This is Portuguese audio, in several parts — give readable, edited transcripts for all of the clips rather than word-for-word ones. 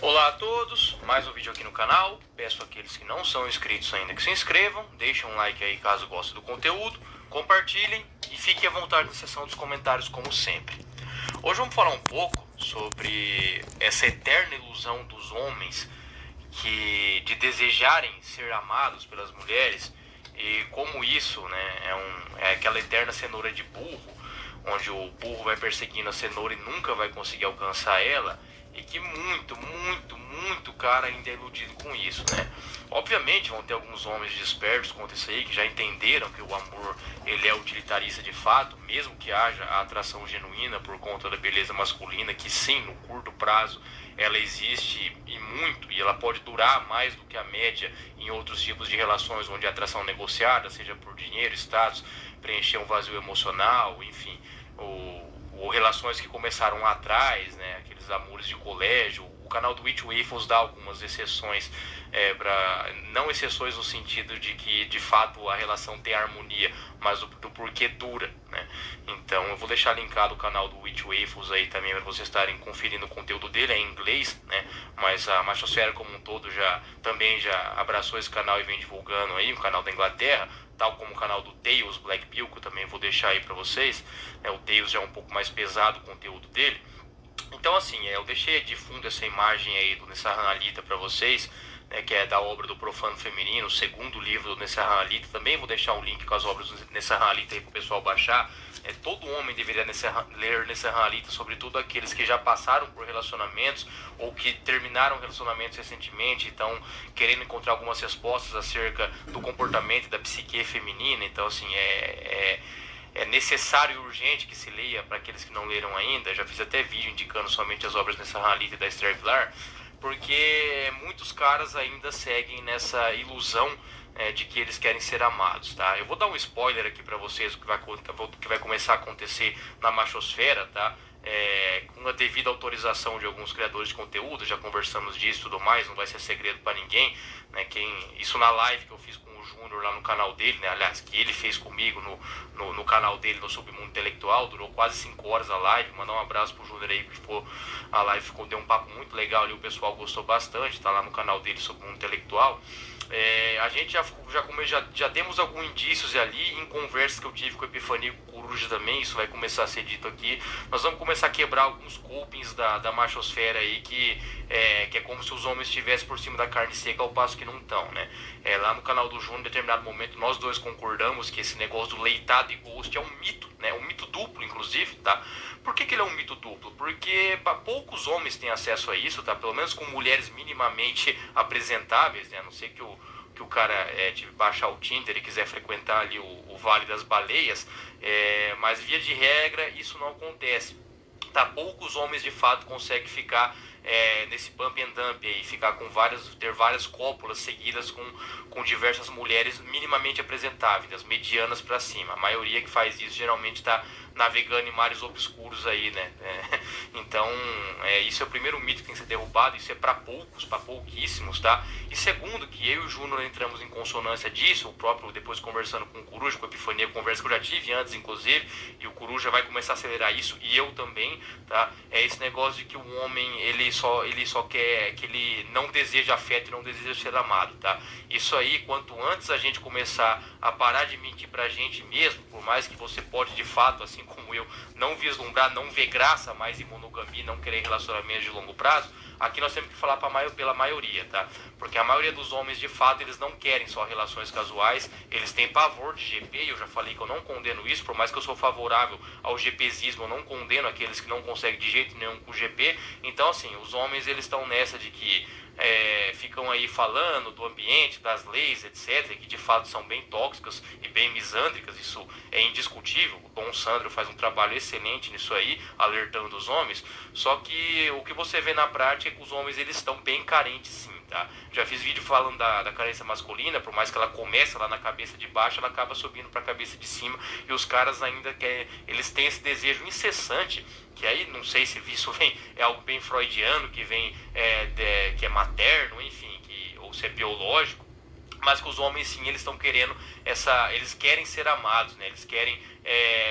Olá a todos, mais um vídeo aqui no canal. Peço àqueles que não são inscritos ainda que se inscrevam, deixem um like aí caso gostem do conteúdo, compartilhem e fiquem à vontade na seção dos comentários como sempre. Hoje vamos falar um pouco sobre essa eterna ilusão dos homens de desejarem ser amados pelas mulheres e como isso, é aquela eterna cenoura de burro, onde o burro vai perseguindo a cenoura e nunca vai conseguir alcançar ela. E que muito cara ainda é iludido com isso, né? Obviamente vão ter alguns homens despertos quanto isso aí, que já entenderam que o amor ele é utilitarista de fato, mesmo que haja a atração genuína por conta da beleza masculina, que sim, no curto prazo ela existe e muito, e ela pode durar mais do que a média em outros tipos de relações onde a atração negociada, seja por dinheiro, status, preencher um vazio emocional, enfim, ou relações que começaram lá atrás, né, aqueles amores de colégio. O canal do Witch Waffles dá algumas exceções, não exceções no sentido de que de fato a relação tem harmonia, mas do porquê dura, né? Então eu vou deixar linkado o canal do Witch Waffles aí também para vocês estarem conferindo o conteúdo dele, é em inglês, né? Mas a Machosfera como um todo também já abraçou esse canal e vem divulgando aí, o canal da Inglaterra, tal como o canal do Tails Black Pill, que eu também vou deixar aí pra vocês. O Tails já é um pouco mais pesado o conteúdo dele. Então assim, eu deixei de fundo essa imagem aí do Nesarran Alita pra vocês, né, que é da obra do Profano Feminino, o segundo livro do Nesarran Alita. Também vou deixar um link com as obras do Nesarran Alita aí pro pessoal baixar. Todo homem deveria ler Nesarran Alita, sobretudo aqueles que já passaram por relacionamentos ou que terminaram relacionamentos recentemente, então querendo encontrar algumas respostas acerca do comportamento e da psique feminina. Então assim, é necessário e urgente que se leia para aqueles que não leram ainda. Já fiz até vídeo indicando somente as obras Nesarran Alita e da Esther Vilar, porque muitos caras ainda seguem nessa ilusão de que eles querem ser amados, tá? Eu vou dar um spoiler aqui pra vocês do que vai começar a acontecer na Machosfera, tá? Com a devida autorização de alguns criadores de conteúdo, já conversamos disso e tudo mais, não vai ser segredo pra ninguém, né? Isso na live que eu fiz com o Júnior lá no canal dele, né? Aliás, que ele fez comigo no canal dele no Submundo Intelectual, durou quase 5 horas a live. Mandar um abraço pro Júnior aí, que a live deu um papo muito legal ali, o pessoal gostou bastante, tá lá no canal dele Submundo Intelectual. A gente já temos alguns indícios ali em conversas que eu tive com o Epifania e com o Coruja também. Isso vai começar a ser dito aqui. Nós vamos começar a quebrar alguns copings da machosfera aí, que é como se os homens estivessem por cima da carne seca, ao passo que não estão, né? Lá no canal do Júnior, em determinado momento, nós dois concordamos que esse negócio do leitado e ghost é um mito, né? Um mito duplo, inclusive, tá? Por que ele é um mito duplo? Porque poucos homens têm acesso a isso, tá? Pelo menos com mulheres minimamente apresentáveis, né? A não ser que o cara baixar o Tinder e quiser frequentar ali o Vale das Baleias, mas via de regra isso não acontece, tá? Poucos homens de fato conseguem ficar nesse pump and dump aí, ter várias cópulas seguidas com diversas mulheres minimamente apresentáveis, das medianas para cima. A maioria que faz isso geralmente está navegando em mares obscuros aí, né? Então, isso é o primeiro mito que tem que ser derrubado. Isso é para pouquíssimos, tá? E segundo, que eu e o Júnior entramos em consonância disso, o próprio, depois conversando com o Coruja, com a Epifania, conversa que eu já tive antes, inclusive, e o Coruja vai começar a acelerar isso, e eu também, tá? É esse negócio de que o homem, ele só quer, que ele não deseja afeto e não deseja ser amado, tá? Isso aí, quanto antes a gente começar a parar de mentir pra gente mesmo, por mais que você pode de fato, assim como eu, não vislumbrar, não ver graça mais em monogamia, não querer relacionamentos de longo prazo, aqui nós temos que falar pela maioria, tá? Porque a maioria dos homens, de fato, eles não querem só relações casuais, eles têm pavor de GP, e eu já falei que eu não condeno isso, por mais que eu sou favorável ao GPzismo, eu não condeno aqueles que não conseguem de jeito nenhum com o GP. Então, assim, os homens, eles estão nessa de que ficam aí falando do ambiente, das leis, etc., que de fato são bem tóxicas e bem misândricas, isso é indiscutível. O Dom Sandro faz um trabalho excelente nisso aí, alertando os homens, só que o que você vê na prática é que os homens, eles estão bem carentes sim, tá? Já fiz vídeo falando da carência masculina, por mais que ela comece lá na cabeça de baixo, ela acaba subindo para a cabeça de cima, e os caras ainda eles têm esse desejo incessante, que aí não sei se isso é algo bem freudiano, que vem que é materno, enfim, ou se é biológico, mas que os homens sim, eles estão querendo eles querem ser amados, né? Eles querem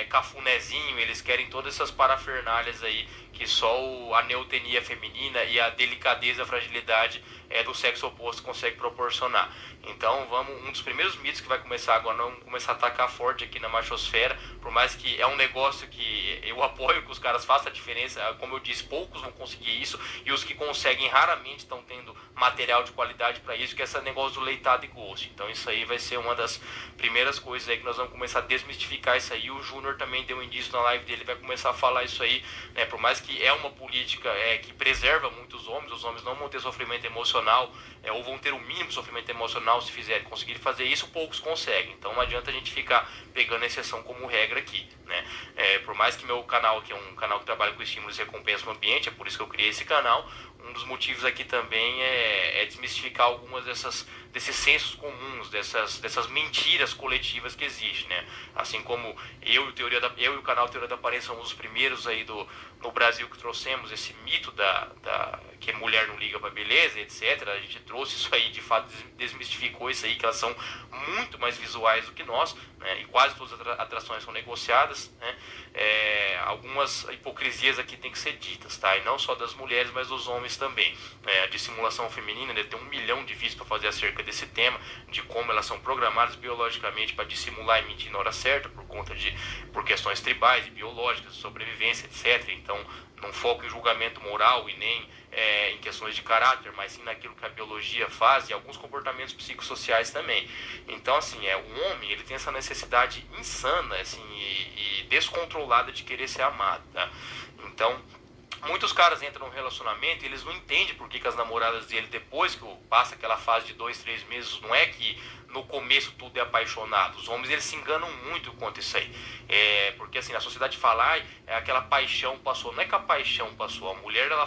cafunézinho, eles querem todas essas parafernálias aí que só a neotenia feminina e a delicadeza, a fragilidade do sexo oposto consegue proporcionar. Então um dos primeiros mitos que vai começar agora, vamos começar a atacar forte aqui na machosfera, por mais que é um negócio que eu apoio que os caras façam a diferença, como eu disse, poucos vão conseguir isso, e os que conseguem raramente estão tendo material de qualidade para isso, que é esse negócio do leitado e ghost. Então isso aí vai ser uma das primeiras coisas aí que nós vamos começar a desmistificar isso aí. O Júnior também deu um indício na live dele, vai começar a falar isso aí, né? Por mais que é uma política que preserva muito os homens não vão ter sofrimento emocional, ou vão ter o mínimo de sofrimento emocional se conseguirem fazer isso, poucos conseguem. Então não adianta a gente ficar pegando a exceção como regra aqui, né? Por mais que meu canal aqui é um canal que trabalha com estímulos e recompensa no ambiente, é por isso que eu criei esse canal. Um dos motivos aqui também é desmistificar algumas desses sensos comuns, dessas mentiras coletivas que existem, né? Assim como eu e o canal Teoria da Aparência somos os primeiros aí no Brasil que trouxemos esse mito que a mulher não liga pra beleza, etc. A gente trouxe isso aí, de fato desmistificou isso aí, que elas são muito mais visuais do que nós, né? E quase todas as atrações são negociadas, né? Algumas hipocrisias aqui tem que ser ditas, tá? E não só das mulheres, mas dos homens também. A dissimulação feminina, né, tem 1 milhão de vídeos para fazer acerca desse tema, de como elas são programadas biologicamente para dissimular e mentir na hora certa, por questões tribais e biológicas, de sobrevivência, etc. Então, não foco em julgamento moral e nem em questões de caráter, mas sim naquilo que a biologia faz e alguns comportamentos psicossociais também. Então, assim, o homem, ele tem essa necessidade insana, assim, e descontrolada de querer ser amado, tá? Então, muitos caras entram num relacionamento e eles não entendem por que as namoradas dele, depois que passa aquela fase de 2, 3 meses, não é que no começo tudo é apaixonado. Os homens, eles se enganam muito quanto isso aí. Porque assim, a sociedade fala, aquela paixão passou. Não é que a paixão passou. A mulher, ela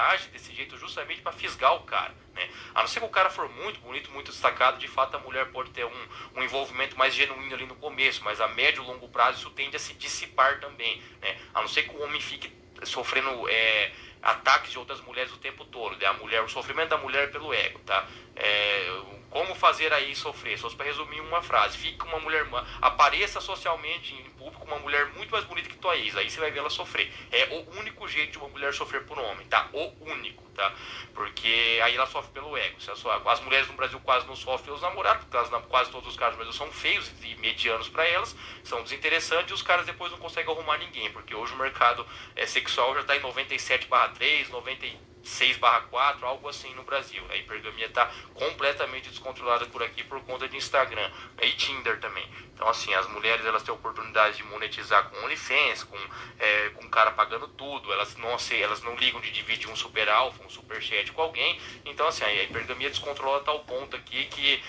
age desse jeito justamente para fisgar o cara, né? A não ser que o cara for muito bonito, muito destacado, de fato a mulher pode ter um envolvimento mais genuíno ali no começo, mas a médio e longo prazo isso tende a se dissipar também, né? A não ser que o homem fique sofrendo ataques de outras mulheres o tempo todo, né? O sofrimento da mulher pelo ego, tá? Como fazer aí sofrer? Só para resumir uma frase: fica uma mulher, apareça socialmente em público uma mulher muito mais bonita que tua ex, aí você vai ver ela sofrer. É o único jeito de uma mulher sofrer por um homem, tá? O único, tá? Porque aí ela sofre pelo ego. As mulheres no Brasil quase não sofrem pelos namorados, porque quase todos os caras no Brasil são feios e medianos para elas, são desinteressantes, e os caras depois não conseguem arrumar ninguém, porque hoje o mercado sexual já está em 97/3, 96/4, algo assim no Brasil. A hipergamia está completamente descontrolada por aqui por conta de Instagram e Tinder também. Então, assim, as mulheres, elas têm a oportunidade de monetizar com OnlyFans, com o cara pagando tudo, elas não ligam de dividir um super alfa, um super chat com alguém. Então, assim, a hipergamia descontrola a tal ponto aqui que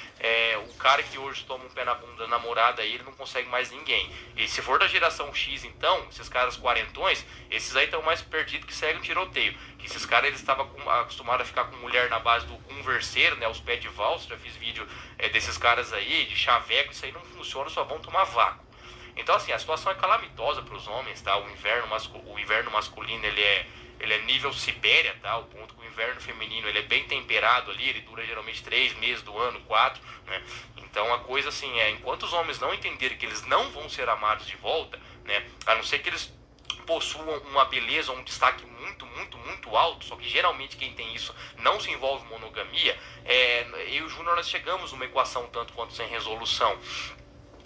o cara que hoje toma um pé na bunda da namorada aí, ele não consegue mais ninguém. E se for da geração X, então, esses caras quarentões, esses aí estão mais perdidos que seguem um tiroteio. Que esses caras, eles estavam acostumados a ficar com mulher na base do converseiro, né, os pés de valsa. Já fiz vídeo desses caras aí, de chaveco, isso aí não funciona, só vão tomar vácuo. Então, assim, a situação é calamitosa para os homens, tá? O inverno masculino, ele é nível Sibéria, tá? O ponto que o inverno feminino, ele é bem temperado ali, ele dura geralmente 3 meses do ano, 4, né? Então, a coisa, assim, enquanto os homens não entenderem que eles não vão ser amados de volta, né? A não ser que eles possuam uma beleza, um destaque muito, muito, muito alto, só que geralmente quem tem isso não se envolve em monogamia. Eu e o Júnior, nós chegamos numa equação tanto quanto sem resolução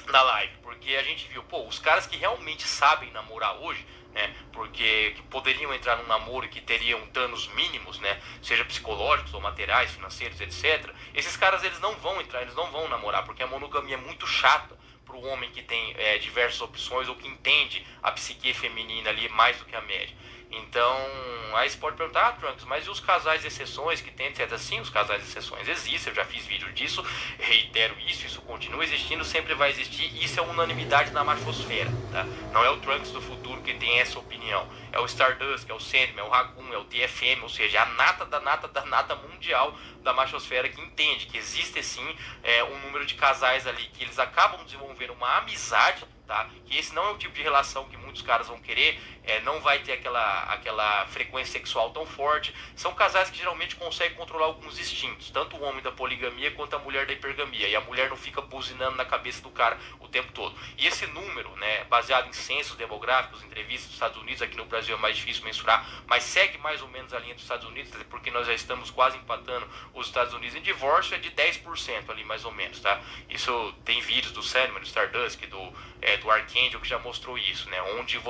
na live, porque a gente viu, os caras que realmente sabem namorar hoje, né, porque que poderiam entrar num namoro que teriam danos mínimos, né, seja psicológicos ou materiais, financeiros, etc. Esses caras, eles não vão entrar, eles não vão namorar, porque a monogamia é muito chata para o homem que tem diversas opções ou que entende a psique feminina ali mais do que a média. Então, aí você pode perguntar, Trunks, mas e os casais de exceções que tem, etc? Sim, os casais de exceções existem, eu já fiz vídeo disso, reitero isso continua existindo, sempre vai existir, isso é unanimidade na machosfera, tá? Não é o Trunks do futuro que tem essa opinião, é o Stardust, é o Sandman, é o Raccoon, é o TFM, ou seja, a nata da nata da nata mundial da machosfera que entende que existe sim um número de casais ali que eles acabam desenvolvendo uma amizade, tá? Que esse não é o tipo de relação que muitos caras vão querer, não vai ter aquela frequência sexual tão forte. São casais que geralmente conseguem controlar alguns instintos, tanto o homem da poligamia quanto a mulher da hipergamia, e a mulher não fica buzinando na cabeça do cara o tempo todo. E esse número, né, baseado em censos demográficos, entrevistas dos Estados Unidos, aqui no Brasil é mais difícil mensurar, mas segue mais ou menos a linha dos Estados Unidos, porque nós já estamos quase empatando os Estados Unidos em divórcio, é de 10% ali mais ou menos, tá? Isso tem vídeos do Sandman, do Stardust, do Archangel, que já mostrou isso, né? Onde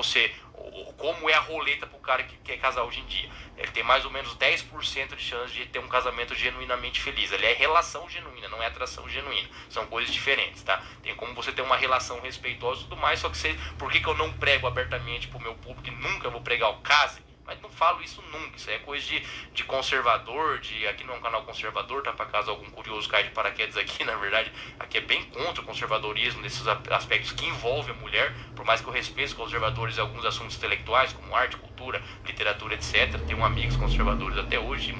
como é a roleta pro cara que quer casar hoje em dia. Ele tem mais ou menos 10% de chance de ter um casamento genuinamente feliz. Ele é relação genuína, não é atração genuína. São coisas diferentes, tá? Tem como você ter uma relação respeitosa e tudo mais, só que por que eu não prego abertamente pro meu público, e nunca vou pregar o case? Mas não falo isso nunca, isso é coisa de conservador, aqui não é um canal conservador, tá? Pra caso algum curioso caia de paraquedas aqui, na verdade, aqui é bem contra o conservadorismo nesses aspectos que envolvem a mulher, por mais que eu respeite os conservadores em alguns assuntos intelectuais, como arte, cultura, literatura, etc. Tenho amigos conservadores até hoje,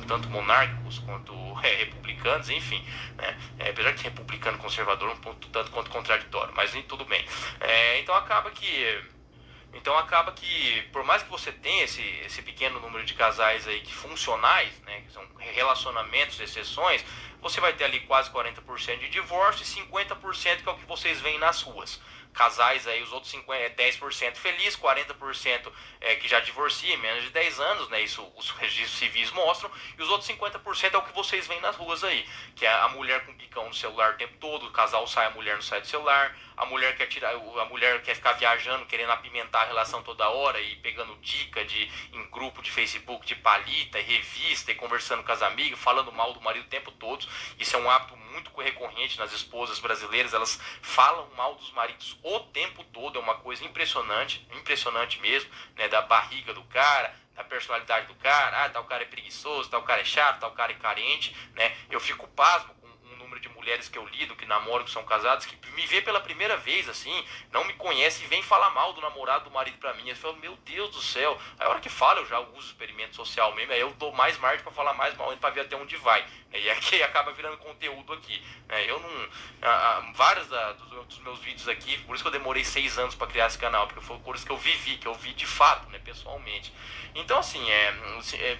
tanto monárquicos quanto republicanos, enfim, né? Apesar de republicano e conservador um ponto tanto quanto contraditório, mas tudo bem. Então acaba que, por mais que você tenha esse pequeno número de casais aí que funcionais, né, que são relacionamentos, exceções, você vai ter ali quase 40% de divórcio e 50% que é o que vocês veem nas ruas. Casais aí, os outros 10% feliz, 40% que já divorcia em menos de 10 anos, né? Isso os registros civis mostram. E os outros 50% é o que vocês veem nas ruas aí, que é a mulher com bicão no celular o tempo todo, o casal sai, a mulher não sai do celular, a mulher quer ficar viajando, querendo apimentar a relação toda hora e pegando dica em grupo de Facebook de palita, revista e conversando com as amigas, falando mal do marido o tempo todo. Isso é um hábito muito recorrente nas esposas brasileiras, elas falam mal dos maridos o tempo todo, é uma coisa impressionante mesmo, né, da barriga do cara, da personalidade do cara, tal cara é preguiçoso, tal cara é chato, tal cara é carente, né? Eu fico pasmo com o número de mulheres que eu lido, que namoram, que são casadas, que me vê pela primeira vez, assim, não me conhece e vem falar mal do namorado do marido pra mim. Eu falo, meu Deus do céu. Aí a hora que fala, eu já uso experimento social mesmo, aí eu dou mais margem pra falar mais mal, pra ver até onde vai. E aqui acaba virando conteúdo aqui. Eu não... vários dos meus vídeos aqui, por isso que eu demorei 6 anos pra criar esse canal, porque foi por isso que eu vivi, que eu vi de fato, né, pessoalmente. Então, assim,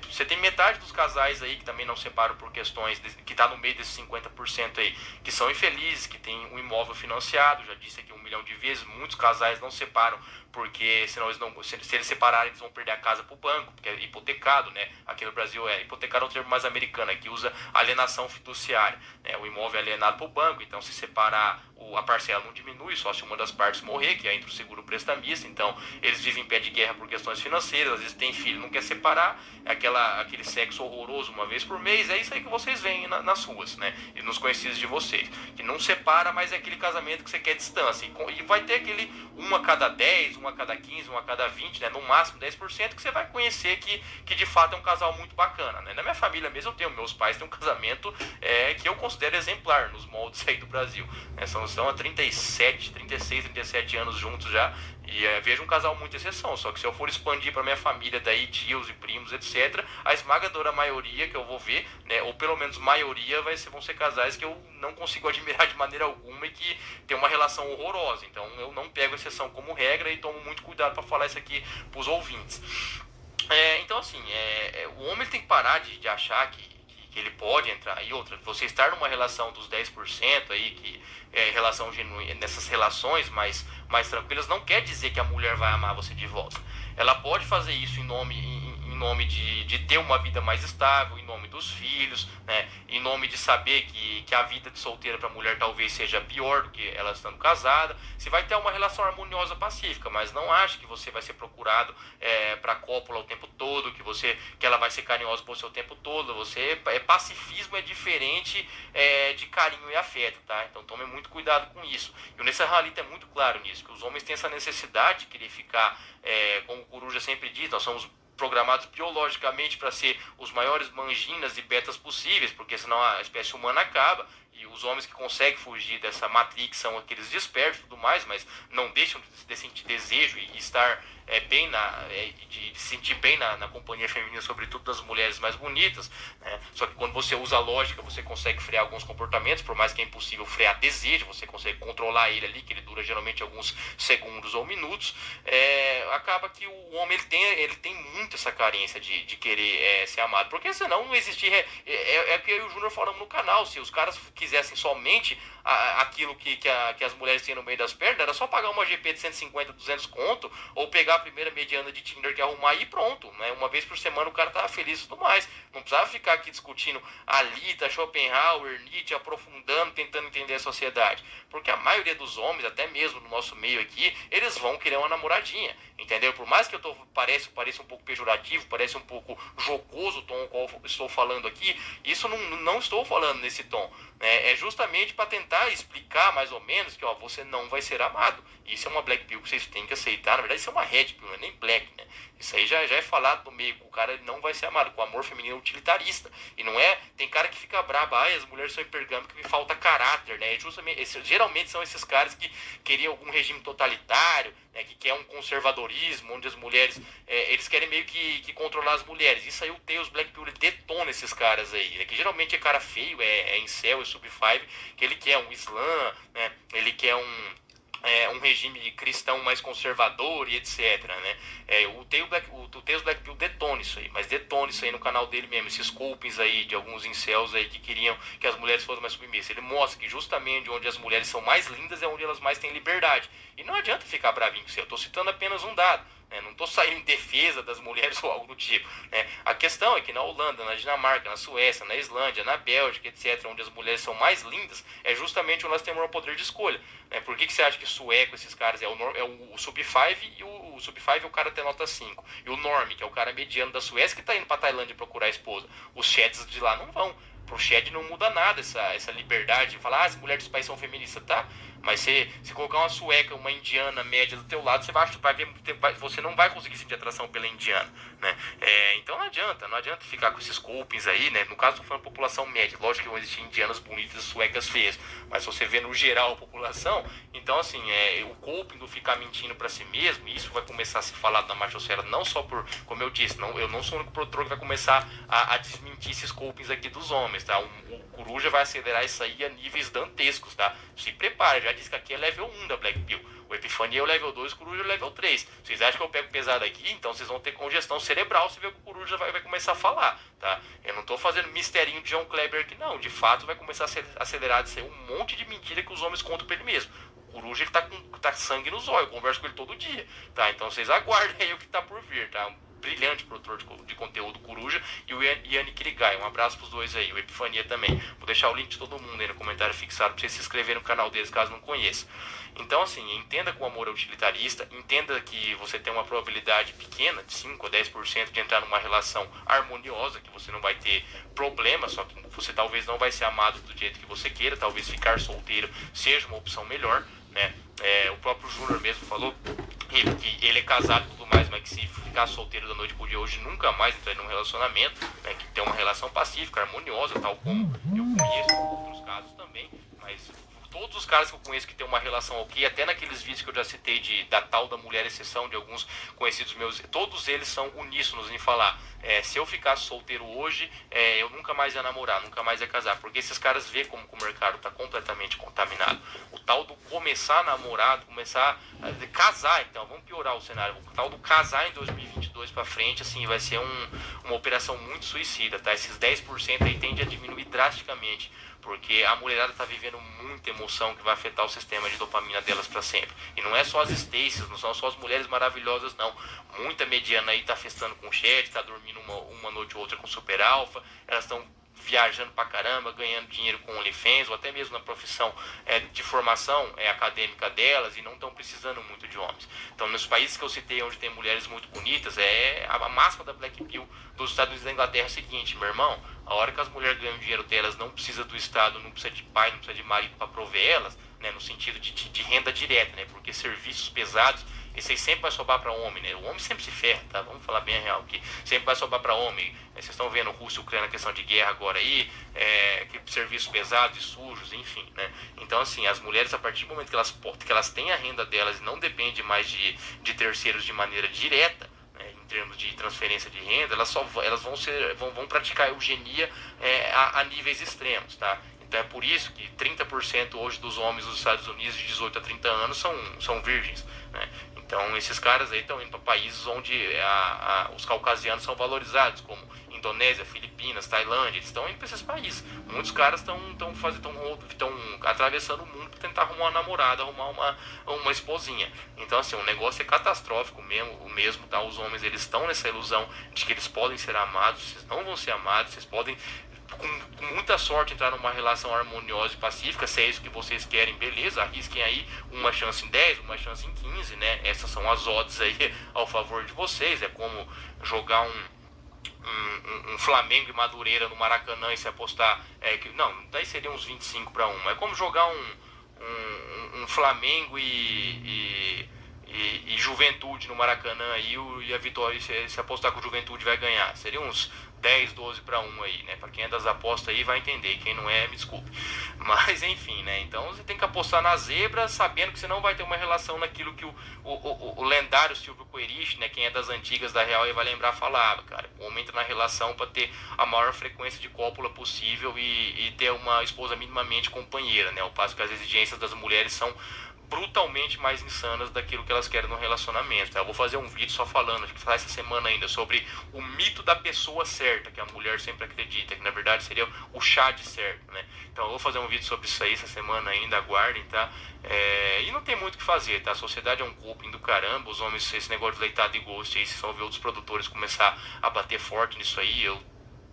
você tem metade dos casais aí que também não separam por questões, que tá no meio desses 50% aí, que são infelizes, que tem um imóvel financiado, já disse aqui 1 milhão de vezes, muitos casais não separam porque senão se eles separarem eles vão perder a casa pro banco, porque é hipotecado, né? Aqui no Brasil hipotecado é um termo mais americano, aqui usa alienação fiduciária, né? O imóvel é alienado pro banco, então se separar a parcela não diminui, só se uma das partes morrer, que é entre o seguro prestamista, então eles vivem em pé de guerra por questões financeiras, às vezes tem filho, não quer separar, aquele sexo horroroso uma vez por mês, é isso aí que vocês veem nas ruas, né? E nos conhecidos de vocês, que não separa, mas é aquele casamento que você quer distância, e vai ter aquele 1 a cada 10, 1 a cada 15, 1 a cada 20, né? No máximo 10%, que você vai conhecer que de fato é um casal muito bacana, né? Na minha família mesmo meus pais têm um casamento que eu considero exemplar nos moldes aí do Brasil, né? Estão há 36, 37 anos juntos já, e vejo um casal muito exceção, só que se eu for expandir para minha família, daí tios e primos, etc., a esmagadora maioria que eu vou ver, né, ou pelo menos maioria, vão ser casais que eu não consigo admirar de maneira alguma e que tem uma relação horrorosa. Então eu não pego exceção como regra e tomo muito cuidado para falar isso aqui para os ouvintes. Então assim, o homem tem que parar de achar que ele pode entrar, e outra, você estar numa relação dos 10% aí, que é relação genuína, nessas relações mais tranquilas, não quer dizer que a mulher vai amar você de volta. Ela pode fazer isso em nome de ter uma vida mais estável, em nome dos filhos, né? Em nome de saber que a vida de solteira para a mulher talvez seja pior do que ela estando casada. Você vai ter uma relação harmoniosa, pacífica, mas não ache que você vai ser procurado para cópula o tempo todo, que ela vai ser carinhosa por você o tempo todo. Pacifismo é diferente de carinho e afeto, tá? Então tome muito cuidado com isso. E o Nessa Halita é muito claro nisso, que os homens têm essa necessidade de querer ficar, como o Coruja sempre diz, nós somos programados biologicamente para ser os maiores manginas e betas possíveis, porque senão a espécie humana acaba, E os homens que conseguem fugir dessa matrix são aqueles despertos e tudo mais, mas não deixam de sentir desejo e estar bem de sentir bem na companhia feminina, sobretudo das mulheres mais bonitas, né? Só que quando você usa a lógica, você consegue frear alguns comportamentos, por mais que é impossível frear desejo, você consegue controlar ele ali, que ele dura geralmente alguns segundos ou minutos. Acaba que o homem ele tem muito essa carência de querer ser amado, porque senão não existir. É que eu e o Júnior falamos no canal, se os caras quisessem somente aquilo que as mulheres têm no meio das pernas, era só pagar uma GP de 150, 200 conto, ou pegar a primeira mediana de Tinder que arrumar e pronto, né? Uma vez por semana o cara tava feliz e tudo mais. Não precisava ficar aqui discutindo Alita, Schopenhauer, Nietzsche, aprofundando, tentando entender a sociedade. Porque a maioria dos homens, até mesmo no nosso meio aqui, eles vão querer uma namoradinha, entendeu? Por mais que pareça um pouco pejorativo, parece um pouco jocoso o tom qual eu estou falando aqui, isso não estou falando nesse tom, né? É justamente para tentar explicar mais ou menos que você não vai ser amado. Isso é uma black pill que vocês têm que aceitar. Na verdade, isso é uma red pill, não é nem black, né? Isso aí já é falado no meio, que o cara não vai ser amado, com o amor feminino utilitarista. E não é. Tem cara que fica brabo, as mulheres são hipergâmicas, que falta caráter, né? Geralmente são esses caras que queriam algum regime totalitário, né? Que quer um conservadorismo, onde as mulheres. Eles querem meio que controlar as mulheres. Isso aí o Tails Black Pill detona esses caras aí, né? Que geralmente é cara feio, é incel, é sub-5, que ele quer um islã, né? Ele quer um regime cristão mais conservador e etc, né? O Tails Black Pill detona isso aí, mas detona isso aí no canal dele mesmo, esses copings aí de alguns incels aí que queriam que as mulheres fossem mais submissas. Ele mostra que justamente onde as mulheres são mais lindas é onde elas mais têm liberdade. E não adianta ficar bravinho com isso, eu tô citando apenas um dado. Não estou saindo em defesa das mulheres ou algo do tipo, né? A questão é que na Holanda, na Dinamarca, na Suécia, na Islândia, na Bélgica, etc., onde as mulheres são mais lindas, é justamente onde elas têm o maior poder de escolha, né? Por que você acha que sueco, esses caras, é o sub-5, e o sub-5 é o cara até nota 5, e o norm, que é o cara mediano da Suécia, que está indo para Tailândia procurar a esposa. Os Sheds de lá não vão. Pro Shed não muda nada essa liberdade de falar, as mulheres dos países são feministas, tá? Mas se colocar uma sueca, uma indiana média do teu lado, você não vai conseguir sentir atração pela indiana, né? Então não adianta ficar com esses copings aí, né? No caso, estou falando população média. Lógico que vão existir indianas bonitas e suecas feias, mas se você vê no geral a população, então assim, o coping do ficar mentindo para si mesmo, e isso vai começar a se falar da machosfera, não só por, como eu disse, eu não sou o único produtor que vai começar a desmentir esses copings aqui dos homens, tá? O Coruja vai acelerar isso aí a níveis dantescos, tá? Se prepara, já disse que aqui é level 1 da Black Pill. O Epifania é o level 2, o Coruja é o level 3. Vocês acham que eu pego pesado aqui? Então vocês vão ter congestão cerebral se ver que o Coruja vai começar a falar, tá? Eu não tô fazendo misterinho de John Kleber aqui, não. De fato, vai começar a acelerar de sair um monte de mentira que os homens contam pra ele mesmo. O Coruja, ele tá sangue nos olhos, eu converso com ele todo dia, tá? Então vocês aguardem aí o que tá por vir, tá? Brilhante produtor de conteúdo Coruja, e o Yannick Kirigai. Um abraço pros dois aí, o Epifania também. Vou deixar o link de todo mundo aí no comentário fixado pra você se inscrever no canal deles, caso não conheça. Então assim, entenda que o amor é utilitarista, entenda que você tem uma probabilidade pequena, de 5 a 10% de entrar numa relação harmoniosa, que você não vai ter problema, só que você talvez não vai ser amado do jeito que você queira, talvez ficar solteiro seja uma opção melhor, né? O próprio Júnior mesmo falou que ele é casado e tudo mais, mas que se ficar solteiro da noite pro dia hoje nunca mais entrar num relacionamento, né? Que tem uma relação pacífica, harmoniosa, tal como eu conheço outros casos também, mas todos os caras que eu conheço que tem uma relação ok, até naqueles vídeos que eu já citei da tal da mulher exceção, de alguns conhecidos meus, todos eles são uníssonos em falar, se eu ficasse solteiro hoje, eu nunca mais ia namorar, nunca mais ia casar, porque esses caras vê como que o mercado está completamente contaminado. O tal do começar a namorar, começar a casar, então, vamos piorar o cenário, o tal do casar em 2022 para frente, assim, vai ser uma operação muito suicida, tá? Esses 10% aí tende a diminuir drasticamente, porque a mulherada está vivendo muita emoção que vai afetar o sistema de dopamina delas para sempre. E não é só as Stacy's, não são só as mulheres maravilhosas, não. Muita mediana aí tá festando com chat, tá dormindo uma noite ou outra com super alfa, elas estão viajando pra caramba, ganhando dinheiro com OnlyFans, ou até mesmo na profissão de formação acadêmica delas, e não estão precisando muito de homens. Então, nos países que eu citei, onde tem mulheres muito bonitas, a máxima da Black Pill dos Estados Unidos e da Inglaterra é o seguinte, meu irmão, a hora que as mulheres ganham dinheiro delas, não precisa do Estado, não precisa de pai, não precisa de marido para prover elas, né, no sentido de renda direta, né, porque serviços pesados Esse aí sempre vai sobrar para homem, né? O homem sempre se ferra, tá? Vamos falar bem a real aqui. Sempre vai sobrar para homem. Vocês estão vendo Rússia e Ucrânia, questão de guerra agora aí, serviços pesados e sujos, enfim, né? Então, assim, as mulheres, a partir do momento que elas têm a renda delas e não depende mais de terceiros de maneira direta, né, em termos de transferência de renda, elas vão praticar eugenia a níveis extremos, tá? Então é por isso que 30% hoje dos homens dos Estados Unidos de 18 a 30 anos são virgens, né? Então esses caras aí estão indo para países onde os caucasianos são valorizados, como Indonésia, Filipinas, Tailândia. Eles estão indo para esses países. Muitos caras estão atravessando o mundo para tentar arrumar uma namorada, arrumar uma esposinha. Então assim, o negócio é catastrófico mesmo, tá? Os homens, eles estão nessa ilusão de que eles podem ser amados. Vocês não vão ser amados, vocês podem com muita sorte entrar numa relação harmoniosa e pacífica. Se é isso que vocês querem, beleza, arrisquem aí uma chance em 10, uma chance em 15, né? Essas são as odds aí ao favor de vocês. É como jogar um Flamengo e Madureira no Maracanã e se apostar, não, daí seria uns 25 para 1. É como jogar um Flamengo e Juventude no Maracanã aí, e a vitória, se apostar que o Juventude vai ganhar, seria uns 10, 12 para 1 aí, né? Para quem é das apostas aí vai entender, quem não é, me desculpe. Mas enfim, né? Então você tem que apostar na zebra, sabendo que você não vai ter uma relação naquilo que o lendário Silvio Coerich, né? Quem é das antigas da Real aí vai lembrar, falava, cara, o homem entra na relação para ter a maior frequência de cópula possível e ter uma esposa minimamente companheira, né? Ao passo que as exigências das mulheres são brutalmente mais insanas daquilo que elas querem no relacionamento, tá? Eu vou fazer um vídeo só falando, acho que essa semana ainda, sobre o mito da pessoa certa, que a mulher sempre acredita, que na verdade seria o chá de certo, né? Então eu vou fazer um vídeo sobre isso aí essa semana ainda, aguardem, tá? E não tem muito o que fazer, tá? A sociedade é um coping do caramba, os homens, esse negócio de leitado e ghost aí, vocês vão ver outros produtores começar a bater forte nisso aí. Eu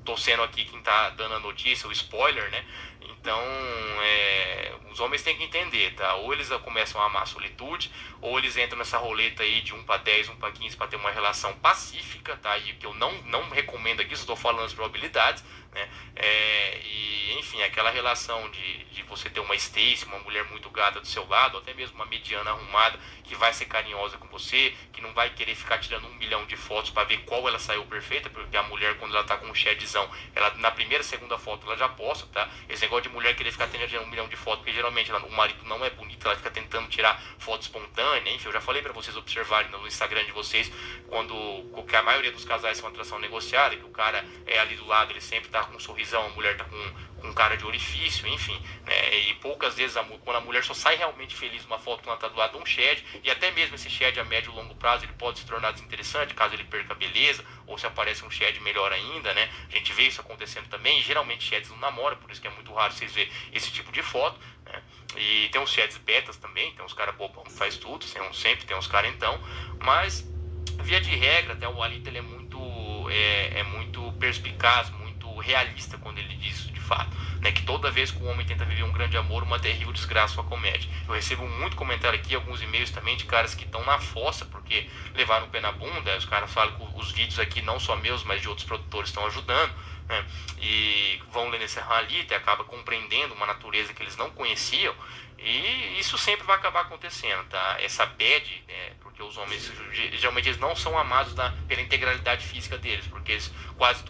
tô sendo aqui quem tá dando a notícia, o spoiler, né? Então, os homens têm que entender, tá? Ou eles começam a amar a solitude, ou eles entram nessa roleta aí de 1 para 10, 1 para 15 para ter uma relação pacífica, tá? E que eu não recomendo aqui, só estou falando as probabilidades, né? E enfim, aquela relação de você ter uma Stacy, uma mulher muito gata do seu lado, ou até mesmo uma mediana arrumada, que vai ser carinhosa com você, que não vai querer ficar tirando 1 milhão de fotos para ver qual ela saiu perfeita, porque a mulher, quando ela tá com um shadzão, ela na primeira, segunda foto ela já posta, tá? Esse negócio de mulher querer ficar tendo 1 milhão de fotos, porque geralmente o marido não é bonito, ela fica tentando tirar foto espontânea, enfim, eu já falei para vocês observarem no Instagram de vocês, que a maioria dos casais são atração negociada, que o cara é ali do lado, ele sempre tá com um sorrisão, a mulher tá com cara de orifício, enfim, né? E poucas vezes quando a mulher só sai realmente feliz numa foto quando ela tá do lado de um shed, e até mesmo esse shed a médio e longo prazo ele pode se tornar desinteressante caso ele perca a beleza, ou se aparece um shed melhor ainda, né? A gente vê isso acontecendo também, e geralmente sheds não namoram, por isso que é muito raro vocês verem esse tipo de foto, né? E tem uns sheds betas também, tem uns caras bobão que faz tudo, sempre tem uns caras então, mas via de regra, até o Alita ele é muito perspicaz, muito realista quando ele diz isso de fato, né? Que toda vez que o homem tenta viver um grande amor, uma terrível desgraça o acomete. Eu recebo muito comentário aqui, alguns e-mails também de caras que estão na fossa porque levaram o pé na bunda. Os caras falam que os vídeos aqui, não só meus, mas de outros produtores, estão ajudando, né? E vão ler nesse Halita e acaba compreendendo uma natureza que eles não conheciam, e isso sempre vai acabar acontecendo, tá? Essa bad, né? Porque os homens geralmente eles não são amados pela integralidade física deles, porque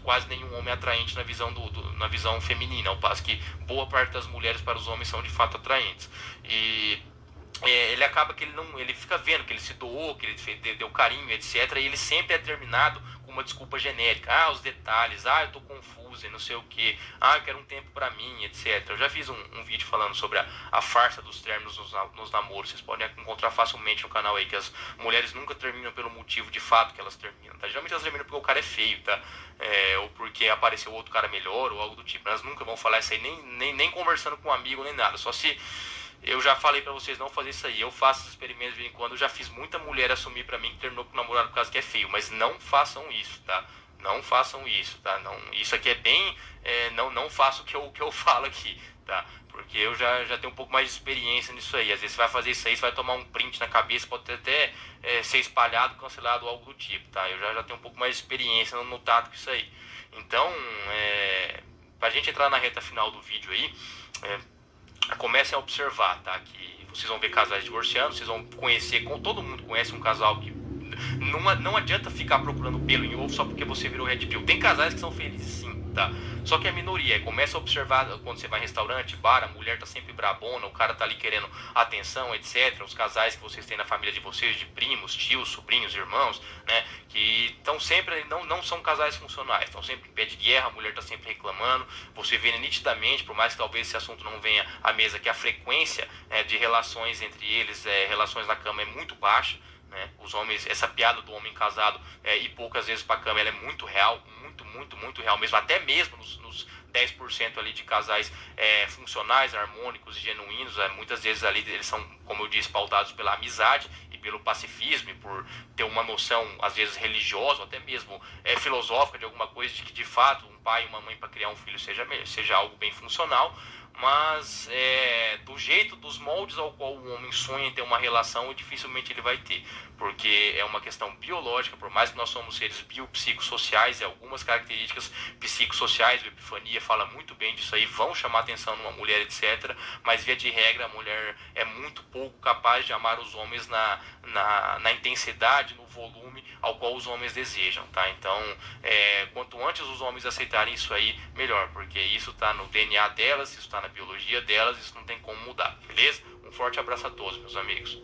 quase nenhum homem é atraente na visão feminina, ao passo que boa parte das mulheres para os homens são de fato atraentes. E ele acaba que ele fica vendo que ele se doou, que ele deu carinho, etc. E ele sempre é terminado com uma desculpa genérica. Os detalhes, eu tô confuso e não sei o que, eu quero um tempo pra mim, etc. Eu já fiz um vídeo falando sobre a farsa dos términos nos namoros. Vocês podem encontrar facilmente no canal aí, que as mulheres nunca terminam pelo motivo de fato que elas terminam, tá? Geralmente elas terminam porque o cara é feio, tá? Ou porque apareceu outro cara melhor, ou algo do tipo. Elas nunca vão falar isso aí, nem conversando com um amigo, nem nada. Só se... Eu já falei pra vocês não fazer isso aí. Eu faço esses experimentos de vez em quando. Eu já fiz muita mulher assumir pra mim que terminou com o namorado por causa que é feio. Mas não façam isso, tá? Não façam isso, tá? Não, isso aqui é bem... não faço o que eu falo aqui, tá? Porque eu já tenho um pouco mais de experiência nisso aí. Às vezes você vai fazer isso aí, você vai tomar um print na cabeça, pode até ser espalhado, cancelado, algo do tipo, tá? Eu já tenho um pouco mais de experiência no tato com isso aí. Então, pra gente entrar na reta final do vídeo aí... comecem a observar, tá? Que vocês vão ver casais divorciando, vocês vão conhecer, todo mundo conhece um casal que não adianta ficar procurando pelo em ovo só porque você virou red pill. Tem casais que são felizes sim, tá? Só que a minoria, começa a observar quando você vai em restaurante, bar, a mulher tá sempre brabona, o cara tá ali querendo atenção, etc. Os casais que vocês têm na família de vocês, de primos, tios, sobrinhos, irmãos, né? Que estão sempre, não são casais funcionais, estão sempre em pé de guerra, a mulher tá sempre reclamando. Você vê nitidamente, por mais que talvez esse assunto não venha à mesa, que a frequência de relações entre eles, relações na cama é muito baixa. Né? Os homens, essa piada do homem casado e poucas vezes para a cama, ela é muito real, muito real mesmo, até mesmo nos 10% ali de casais funcionais, harmônicos e genuínos, muitas vezes ali eles são, como eu disse, pautados pela amizade e pelo pacifismo, e por ter uma noção, às vezes religiosa, ou até mesmo filosófica de alguma coisa, de que de fato um pai e uma mãe para criar um filho seja algo bem funcional. Mas do jeito, dos moldes ao qual o homem sonha em ter uma relação, dificilmente ele vai ter, porque é uma questão biológica. Por mais que nós somos seres biopsicossociais, e algumas características psicossociais, a Epifania fala muito bem disso aí, vão chamar atenção numa mulher, etc. Mas via de regra, a mulher é muito pouco capaz de amar os homens na intensidade, no volume ao qual os homens desejam, tá? Então, quanto antes os homens aceitarem isso aí, melhor, porque isso está no DNA delas, isso está na biologia delas, isso não tem como mudar, beleza? Um forte abraço a todos, meus amigos.